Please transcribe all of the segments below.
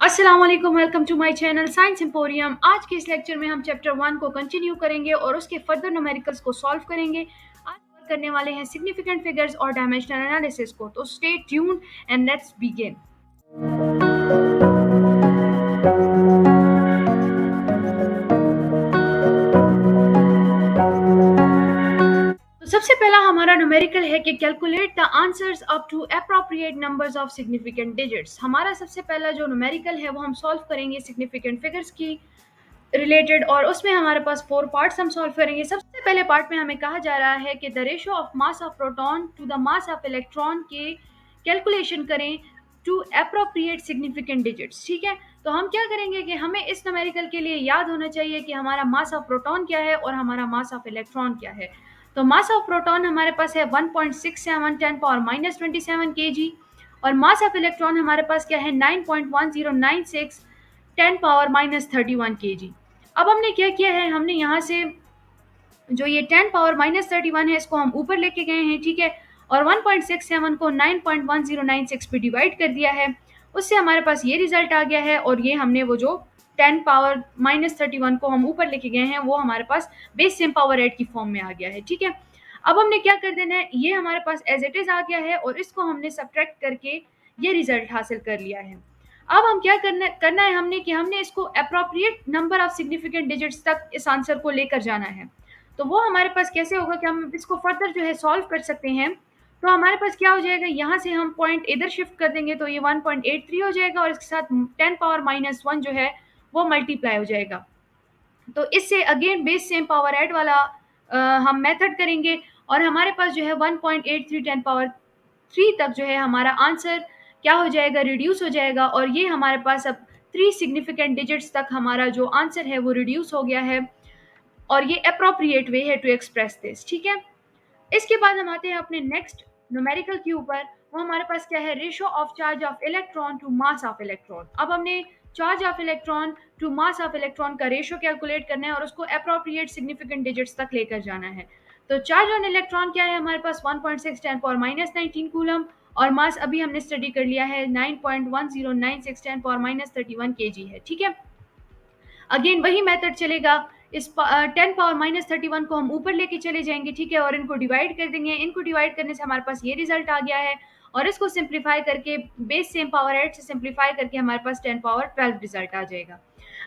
अस्सलाम वालेकुम, welcome to my channel science emporium. आज के इस लेक्चर में हम चैप्टर 1 को कंटिन्यू करेंगे और उसके फर्दर न्यूमेरिकल्स को सॉल्व करेंगे। आज कवर करने वाले हैं सिग्निफिकेंट फिगर्स और डायमेंशनल एनालिसिस को। तो stay tuned and let's begin. तो सबसे पहला हमारा न्यूमेरिकल है कि calculate the answers up to appropriate numbers of significant digits. हमारा सबसे पहला जो न्यूमेरिकल है वो हम सॉल्व करेंगे सिग्निफिकेंट फिगर्स की रिलेटेड, और उसमें हमारे पास 4 पार्ट्स हम सॉल्व करेंगे। सबसे पहले पार्ट में हमें कहा जा रहा है कि the ratio of mass of proton to the mass of electron के कैलकुलेशन करें टू अप्रोप्रिएट सिग्निफिकेंट डिजिट्स। ठीक है, तो हम क्या करेंगे कि हमें इस न्यूमेरिकल के लिए याद होना चाहिए कि हमारा मास ऑफ प्रोटॉन क्या है और हमारा मास ऑफ इलेक्ट्रॉन क्या है। तो मास ऑफ प्रोटॉन हमारे पास है 1.67 10 पावर माइनस 27 kg, और मास ऑफ इलेक्ट्रॉन हमारे पास क्या है 9.1096 10 पावर माइनस 31 kg। अब हमने क्या किया है, हमने यहाँ से जो ये 10 पावर माइनस 31 है इसको हम ऊपर लेके गए हैं। ठीक है, और 1.67 को 9.1096 पे डिवाइड कर दिया है, उससे हमारे पास ये रिजल्ट आ गया है। और ये हमने वो जो 10 पावर माइनस 31 को हम ऊपर लेके गए हैं वो हमारे पास बेस सेम पावर 8 की फॉर्म में आ गया है। ठीक है, अब हमने क्या कर देना है, ये हमारे पास एज इट इज आ गया है और इसको हमने सब्ट्रैक्ट करके ये रिजल्ट हासिल कर लिया है। अब हम क्या करना है हमने कि हमने इसको appropriate number of significant digits तक इस आंसर को लेकर जाना है। तो वो हमारे पास कैसे होगा कि हम इसको फर्दर जो है सॉल्व कर सकते हैं। तो हमारे पास क्या हो जाएगा, यहाँ से हम पॉइंट इधर शिफ्ट कर देंगे तो ये 1.83 हो जाएगा, और इसके साथ 10 पावर माइनस 1 जो है वो मल्टीप्लाई हो जाएगा। तो इससे again base same power add वाला हम मेथड करेंगे, और हमारे पास जो है 1.83 10 पावर 3 तक जो है हमारा आंसर क्या हो जाएगा, रिड्यूस हो जाएगा। और ये हमारे पास अब 3 सिग्निफिकेंट डिजिट्स तक हमारा जो आंसर है वो रिड्यूस हो गया है, और ये अप्रोप्रिएट वे है टू एक्सप्रेस दिस। ठीक है, इसके बाद हम आते हैं अपने नेक्स्ट न्यूमेरिकल के ऊपर। वो हमारे पास क्या है, ratio of charge of electron to mass of electron. अब हमने charge of electron to mass of electron का रेशियो कैलकुलेट करना है और उसको अप्रोप्रिएट सिग्निफिकेंट डिजिट्स तक लेकर जाना है। तो चार्ज ऑन इलेक्ट्रॉन क्या है हमारे पास 1.6 10 पावर माइनस 19 कूलम, और मास अभी हमने स्टडी कर लिया है 9.1096 10 पावर माइनस 31 kg है। ठीक है, अगेन वही मेथड चलेगा। इस 10 पावर माइनस 31 को हम ऊपर लेके चले जाएंगे। ठीक है, और इनको डिवाइड कर देंगे। इनको डिवाइड करने से हमारे पास ये रिजल्ट आ गया है, और इसको सिंप्लीफाई करके बेस सेम पावर 8 से सिंप्लीफाई करके हमारे पास 10 पावर 12 रिजल्ट आ जाएगा।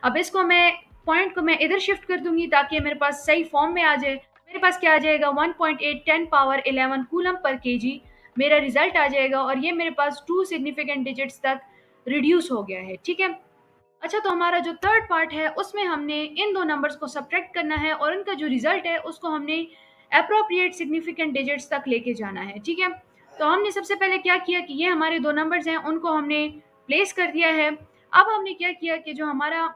अब इसको मैं पॉइंट को मैं इधर शिफ्ट कर दूंगी ताकि मेरे पास सही फॉर्म में आ जाए। मेरे पास क्या आ जाएगा, 1.8 10 पावर 11 कूलम पर केजी मेरा रिजल्ट आ जाएगा, और ये मेरे पास 2 सिग्निफिकेंट डिजिट्स तक रिड्यूस हो गया है। ठीक है, अच्छा, तो हमारा जो थर्ड पार्ट है उसमें हमने इन दो नंबर्स को सब्ट्रैक्ट करना है, और इनका जो रिजल्ट है उसको हमने अप्रोप्रिएट सिग्निफिकेंट डिजिट्स तक लेके जाना है। ठीक है, तो हमने सबसे पहले क्या किया कि ये हमारे दो नंबर्स हैं उनको हमने प्लेस कर दिया है। अब हमने क्या किया कि जो हमारा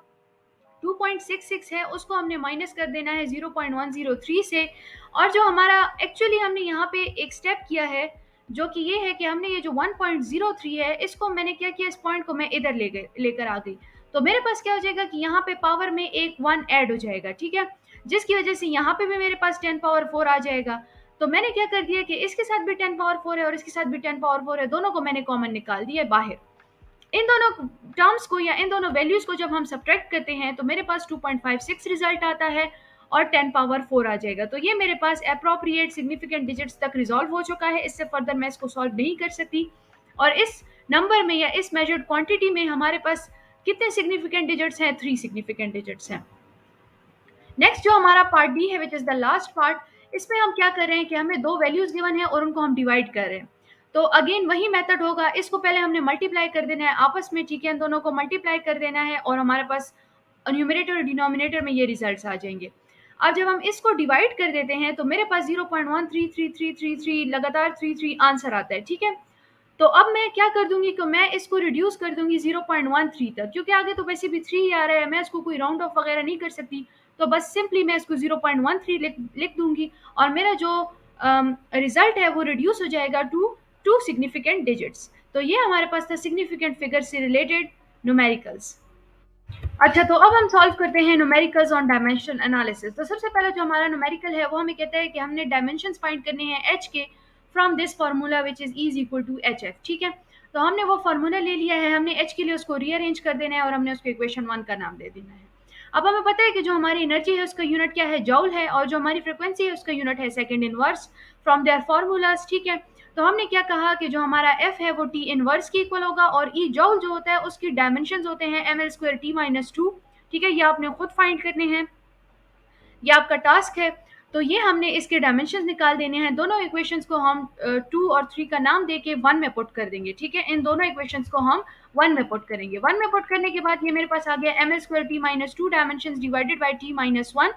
2.66 है उसको हमने माइनस कर देना है 0.103 से, और जो हमारा एक्चुअली हमने यहाँ पे एक स्टेप किया है जो कि ये है कि हमने ये जो 1.03 है इसको मैंने क्या किया, इस पॉइंट को मैं इधर लेकर आ गई। तो मेरे पास क्या हो जाएगा कि यहाँ पे पावर में एक 1 ऐड हो जाएगा। ठीक है, जिसकी वजह से यहाँ पे भी मेरे पास 10 पावर 4 आ जाएगा। तो मैंने क्या कर दिया कि इसके साथ भी 10 पावर 4 है और इसके साथ भी 10 पावर 4 है, दोनों को मैंने कॉमन निकाल दिया बाहर। इन दोनों टर्म्स को या इन दोनों वैल्यूज को जब हम सब्ट्रैक्ट करते हैं तो मेरे पास 2.56 रिजल्ट आता है और 10 पावर 4 आ जाएगा। तो ये मेरे पास अप्रोप्रिएट सिग्निफिकेंट डिजिट्स तक रिजॉल्व हो चुका है, इससे फर्दर मैं इसको सॉल्व नहीं कर सकती। और इस नंबर में या इस मेजर्ड क्वांटिटी में हमारे पास कितने सिग्निफिकेंट डिजिट्स हैं, 3 सिग्निफिकेंट डिजिट्स हैं। नेक्स्ट जो हमारा पार्ट डी है which is the last part, इसमें हम क्या कर रहे हैं कि हमें दो वैल्यूज गिवन है और उनको हम डिवाइड कर रहे हैं। तो अगेन वही मेथड होगा, इसको पहले हमने मल्टीप्लाई कर देना है आपस में। ठीक है, इन दोनों को मल्टीप्लाई कर देना है और हमारे पास न्यूमरेटर और डिनोमिनेटर में ये रिजल्ट्स आ जाएंगे। अब जब हम इसको डिवाइड कर देते हैं तो मेरे पास 0.13333 लगातार 33 आंसर आता है। ठीक है, तो अब मैं क्या कर दूंगी कि मैं इसको रिड्यूस कर दूंगी 0.13 तक, क्योंकि आगे तो वैसे भी 3 आ रहा है, मैं इसको कोई राउंड ऑफ वगैरह नहीं कर सकती। तो बस सिंपली मैं इसको 0.13 लिख दूंगी, और मेरा जो रिजल्ट है वो रिड्यूस हो जाएगा टू 2 सिग्निफिकेंट डिजिट्स। तो ये हमारे पास था सिग्निफिकेंट फिगर से रिलेटेड न्यूमेरिकल्स। अच्छा, तो अब हम सॉल्व करते हैं न्यूमेरिकल्स ऑन डायमेंशन एनालिसिस। तो सबसे पहले जो हमारा न्यूमेरिकल है वो हमें कहता है कि हमने डायमेंशंस फाइंड करने हैं एच के from this formula which is is equal to H F. ठीक है, तो हमने वो फार्मूला ले लिया है, हमने एच के लिए उसको रीअरेंज कर देना है और हमने उसको इक्वेशन 1 का नाम दे देना है। अब हमें पता है कि जो हमारी एनर्जी है उसका यूनिट क्या है, जॉल है, और जो हमारी फ्रीक्वेंसी है उसका यूनिट है second inverse from their formulas. ठीक है, तो हमने क्या कहा कि जो हमारा एफ है वो टी इनवर्स के इक्वल होगा, और ई जॉल जो होता है उसकी डायमेंशन होते हैं M L square T minus two. ठीक है, ये आपने खुद फाइंड करने हैं, ये आपका टास्क है। तो ये हमने इसके डायमेंशंस निकाल देने हैं। दोनों इक्वेशंस को हम 2 और 3 का नाम देके 1 में पुट कर देंगे। ठीक है, इन दोनों इक्वेशंस को हम 1 में पुट करेंगे। 1 में पुट करने के बाद ये मेरे पास आ गया M L square T minus two dimension divided by T minus one.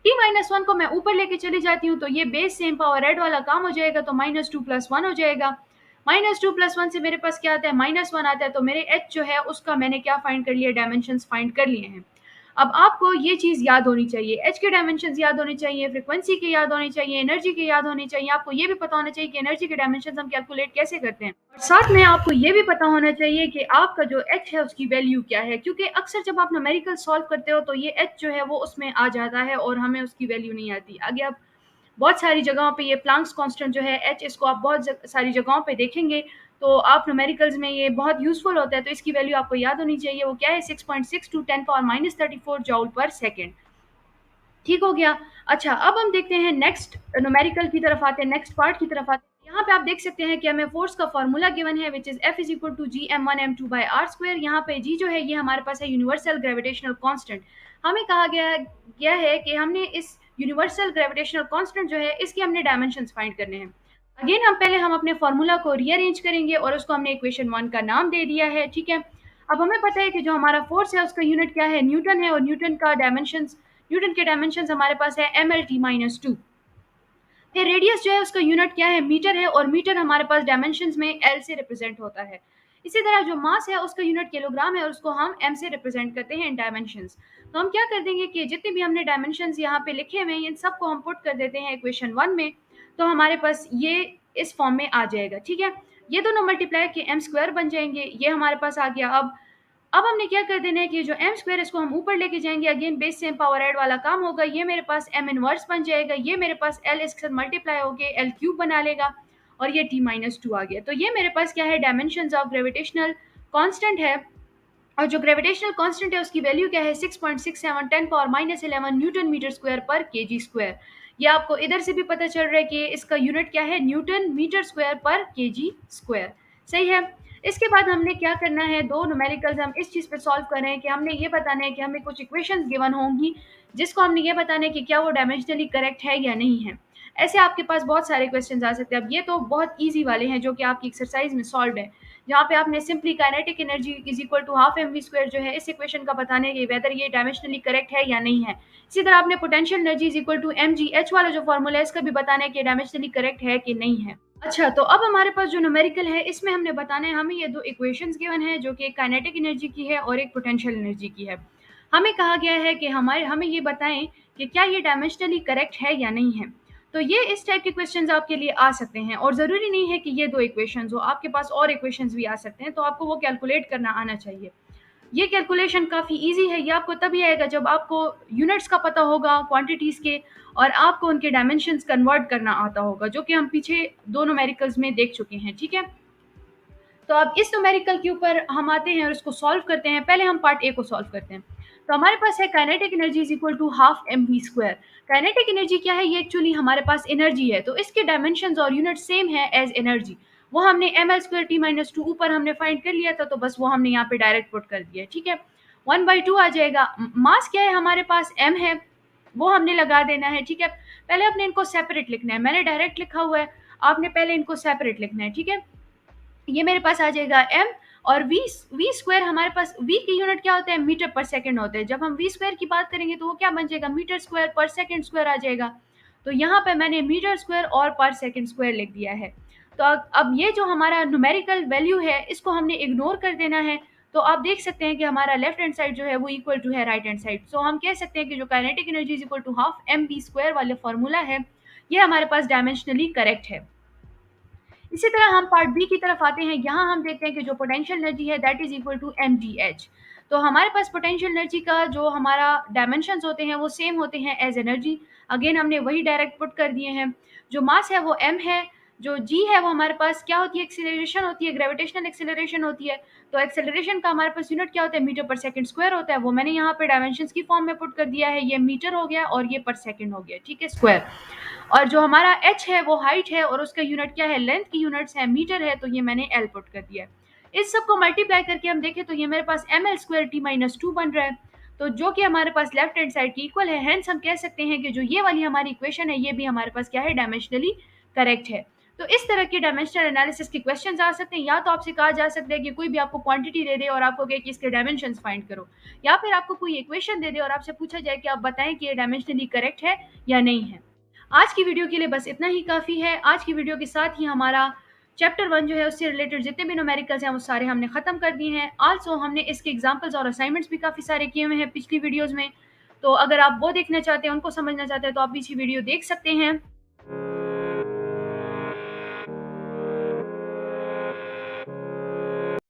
T minus one को मैं ऊपर लेके चली जाती हूँ तो ये बेस सेम पावर एड वाला काम हो जाएगा, तो माइनस टू प्लस वन हो जाएगा। माइनस टू प्लस वन से मेरे पास क्या आता है, माइनस वन आता है। तो मेरे एच जो है उसका मैंने क्या फाइंड कर लिया, डायमेंशंस फाइंड कर लिए हैं। अब आपको ये चीज़ याद होनी चाहिए, एच के डायमेंशंस याद होने चाहिए, फ्रीक्वेंसी के याद होने चाहिए, एनर्जी के याद होने चाहिए। आपको ये भी पता होना चाहिए कि एनर्जी के डायमेंशंस हम कैलकुलेट कैसे करते हैं, और साथ में आपको ये भी पता होना चाहिए कि आपका जो एच है उसकी वैल्यू क्या है, क्योंकि अक्सर जब आप न्यूमेरिकल सॉल्व करते हो तो ये एच जो है वो उसमें आ जाता है और हमें उसकी वैल्यू नहीं आती। आगे आप बहुत सारी जगहों पे ये प्लांक्स कांस्टेंट जो है एच, इसको आप बहुत सारी जगहों पे देखेंगे, तो आप न्यूमेरिकल्स में ये बहुत यूजफुल होता है। तो इसकी वैल्यू आपको याद होनी चाहिए, वो क्या है, 6.6 टू 10 पावर माइनस 34 जॉल पर सेकेंड। ठीक हो गया। अच्छा, अब हम देखते हैं नेक्स्ट न्यूमेरिकल की तरफ आते हैं, नेक्स्ट पार्ट की तरफ आते हैं। यहाँ पे आप देख सकते हैं कि हमें फोर्स का फॉर्मूला गिवन है which is F is equal to G M one M two by R square. यहाँ पे जी जो है ये हमारे पास है यूनिवर्सल ग्रेविटेशनल कांस्टेंट। हमें कहा गया है कि हमने इस यूनिवर्सल ग्रेविटेशनल कांस्टेंट जो है इसके हमने डायमेंशंस फाइंड करने हैं। अगेन हम अपने फॉर्मूला को रीअरेंज करेंगे और उसको हमने इक्वेशन 1 का नाम दे दिया है। ठीक है, अब हमें पता है कि जो हमारा फोर्स है उसका यूनिट क्या है, न्यूटन है, और न्यूटन के डायमेंशंस हमारे पास है M L T minus two. फिर रेडियस जो है उसका यूनिट क्या है, मीटर है, और मीटर हमारे पास डायमेंशंस में एल से रिप्रेजेंट होता है। इसी तरह जो मास है उसका यूनिट किलोग्राम है और उसको हम एम से रिप्रेजेंट करते हैं इन डायमेंशंस। तो हम क्या कर देंगे कि जितने भी हमने डायमेंशंस यहाँ पे लिखे हुए हैं इन सबको हम पुट कर देते हैं इक्वेशन 1 में, तो हमारे पास ये इस फॉर्म में आ जाएगा। ठीक है, ये दोनों मल्टीप्लाई के एम स्क्वायर बन जाएंगे, ये हमारे पास आ गया। अब हमने क्या कर देना है कि जो एम स्क्वायर इसको हम ऊपर लेके जाएंगे, again base same power add वाला काम होगा। ये मेरे पास एम इनवर्स बन जाएगा, ये मेरे पास एल इसके साथ मल्टीप्लाई होके एल क्यूब बना लेगा, और ये टी माइनस टू आ गया। तो ये मेरे पास क्या है, डायमेंशंस ऑफ ग्रेविटेशनल कांस्टेंट है, और जो ग्रेविटेशनल कांस्टेंट है उसकी वैल्यू क्या है, 6.67 10 power minus 11 newton metre square पर केजी स्क्वायर। ये आपको इधर से भी पता चल रहा है कि इसका यूनिट क्या है, न्यूटन मीटर स्क्वायर पर केजी स्क्वायर। सही है। इसके बाद हमने क्या करना है, दो न्यूमेरिकल्स हम इस चीज़ पे सॉल्व कर रहे हैं कि हमने ये बताना है कि हमें कुछ इक्वेशंस गिवन होंगी जिसको हमने ये बताना है कि क्या वो डायमेंशनली करेक्ट है या नहीं है। ऐसे आपके पास बहुत सारे क्वेश्चंस आ सकते हैं। अब ये तो बहुत ईजी वाले हैं जो कि आपकी एक्सरसाइज में सॉल्व है, जहाँ पे आपने simply kinetic energy is equal to half M V square जो है इस इक्वेशन का बताने के वेदर ये डायमेंशनली करेक्ट है या नहीं है। इसी तरह आपने potential energy is equal to M G H वाला जो फॉर्मूला है इसका भी बताना है कि डायमेंशनली करेक्ट है कि नहीं है। अच्छा, तो अब हमारे पास जो न्यूमेरिकल है इसमें हमने बताना है, हमें ये दो इक्वेशंस गिवन है जो कि एक काइनेटिक एनर्जी की है और एक पोटेंशियल एनर्जी की है। हमें कहा गया है कि हमें ये बताएं कि क्या ये डायमेंशनली करेक्ट है या नहीं है। तो ये इस टाइप के क्वेश्चंस आपके लिए आ सकते हैं, और ज़रूरी नहीं है कि ये दो इक्वेशंस हो, आपके पास और इक्वेशंस भी आ सकते हैं, तो आपको वो कैलकुलेट करना आना चाहिए। ये कैलकुलेशन काफ़ी इजी है, ये आपको तभी आएगा जब आपको यूनिट्स का पता होगा क्वांटिटीज़ के, और आपको उनके डायमेंशंस कन्वर्ट करना आता होगा, जो कि हम पीछे दो न्यूमेरिकल्स में देख चुके हैं। ठीक है, तो अब इस न्यूमेरिकल के ऊपर हम आते हैं और उसको सॉल्व करते हैं। पहले हम पार्ट ए को सॉल्व करते हैं। तो हमारे पास है kinetic energy is equal to half M V square. Kinetic energy क्या है, ये एक्चुअली हमारे पास एनर्जी है, तो इसके डायमेंशंस और यूनिट सेम है एज एनर्जी। वो हमने M L square T minus two ऊपर हमने फाइंड कर लिया था, तो बस वो हमने यहाँ पे डायरेक्ट पुट कर दिया। ठीक है, 1/2 आ जाएगा। मास क्या है हमारे पास, एम है, वो हमने लगा देना है। ठीक है, पहले अपने इनको सेपरेट लिखना है, मैंने डायरेक्ट लिखा हुआ है, आपने पहले इनको सेपरेट लिखना है। ठीक है, ये मेरे पास आ जाएगा एम, और वी स्क्वायर हमारे पास, वी की यूनिट क्या होता है, मीटर पर सेकंड होते हैं। जब हम वी स्क्वायर की बात करेंगे तो वो क्या बन जाएगा, मीटर स्क्वायर पर सेकंड स्क्वायर आ जाएगा। तो यहाँ पे मैंने मीटर स्क्वायर और पर सेकंड स्क्वायर लिख दिया है। तो अब ये जो हमारा न्यूमेरिकल वैल्यू है इसको हमने इग्नोर कर देना है। तो आप देख सकते हैं कि हमारा लेफ्ट हैंड साइड जो है वो इक्वल टू है राइट हैंड साइड। सो हम कह सकते हैं कि जो kinetic energy is equal to half M B square वाले फॉर्मूला है ये हमारे पास डायमेंशनली करेक्ट है। इसी तरह हम पार्ट बी की तरफ आते हैं। यहाँ हम देखते हैं कि जो पोटेंशियल एनर्जी है that is equal to M G H. तो हमारे पास पोटेंशियल एनर्जी का जो हमारा डायमेंशंस होते हैं वो सेम होते हैं एज एनर्जी। अगेन हमने वही डायरेक्ट पुट कर दिए हैं। जो मास है वो एम है, जो जी है वो हमारे पास क्या होती है, एक्सेलरेशन होती है, ग्रेविटेशनल एक्सेलरेशन होती है। तो एक्सेलरेशन का हमारे पास यूनिट क्या होता है, मीटर पर सेकंड स्क्वायर होता है। वो मैंने यहाँ पे डायमेंशंस की फॉर्म में पुट कर दिया है, ये मीटर हो गया और ये पर सेकंड हो गया, ठीक है, स्क्वायर। और जो हमारा एच है वो हाइट है और उसका यूनिट क्या है, लेंथ की यूनिट्स है, मीटर है, तो ये मैंने एल पुट कर दिया है। इस सब को मल्टीप्लाई करके हम देखें तो ये मेरे पास M L square T minus two बन रहा है, तो जो कि हमारे पास लेफ्ट हैंड साइड की इक्वल है। हेंस हम कह सकते हैं कि जो ये वाली हमारी इक्वेशन है ये भी हमारे पास क्या है, डायमेंशनली करेक्ट है। तो इस तरह के डायमेंशनल एनालिसिस के क्वेश्चंस आ सकते हैं। या तो आपसे कहा जा सकता है कि कोई भी आपको क्वांटिटी दे दे और आपको कहे कि इसके डायमेंशंस फाइंड करो, या फिर आपको कोई इक्वेशन दे दे और आपसे पूछा जाए कि आप बताएं कि ये डायमेंशनली करेक्ट है या नहीं है। आज की वीडियो के लिए बस इतना ही काफ़ी है। आज की वीडियो के साथ ही हमारा चैप्टर 1 जो है उससे रिलेटेड जितने भी न्यूमेरिकल्स हैं वो सारे हमने ख़त्म कर दिए हैं। आल्सो हमने इसके एग्जांपल्स और असाइनमेंट्स भी काफ़ी सारे किए हुए हैं पिछली वीडियोज़ में। तो अगर आप वो देखना चाहते हैं, उनको समझना चाहते हैं, तो आप पीछे वीडियो देख सकते हैं।